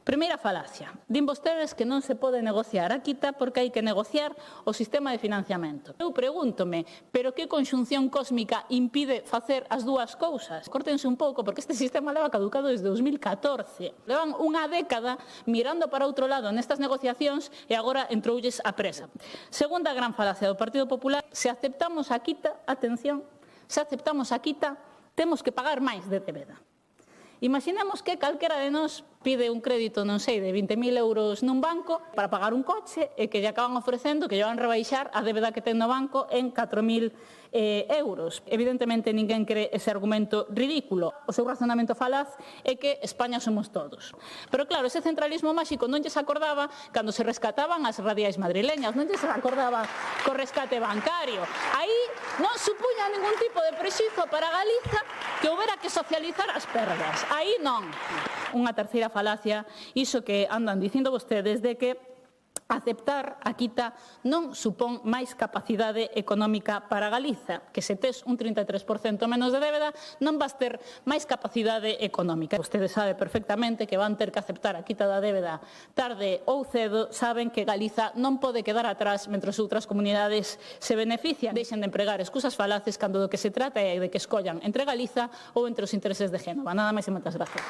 Primeira falacia. Din vostedes que non se pode negociar a quita porque hai que negociar o sistema de financiamento. Eu pregúntome, pero que conxunción cósmica impide facer as dúas cousas? Córtense un pouco, porque este sistema leva caducado desde 2014. Levan unha década mirando para outro lado nestas negociacións e agora entroulles a presa. Segunda gran falacia do Partido Popular, se aceptamos a quita, atención, se aceptamos a quita, temos que pagar máis de débeda. Imaginemos que calquera de nós pide un crédito, non sei, de 20.000 euros nun banco para pagar un coche e que lle acaban ofrecendo que lle van rebaixar a débeda que ten no banco en 4.000 euros. Evidentemente, ninguén cree ese argumento ridículo. O seu razonamento falaz é que España somos todos. Pero claro, ese centralismo máxico non lles acordaba cando se rescataban as radiais madrileñas, non lles acordaba co rescate bancario. Aí non supuña ningún tipo de prexuízo para Galiza que houbera que socializar as perdas. Aí non. Unha terceira falacia, iso que andan dicindo vostedes de que aceptar a quita non supón máis capacidade económica para Galiza, que se tes un 33% menos de débeda non vas ter máis capacidade económica. Vostedes saben perfectamente que van ter que aceptar a quita da débeda tarde ou cedo, saben que Galiza non pode quedar atrás mentre outras comunidades se benefician. Deixen de empregar excusas falaces cando do que se trata é de que escollan entre Galiza ou entre os intereses de Génova. Nada máis e moitas gracias.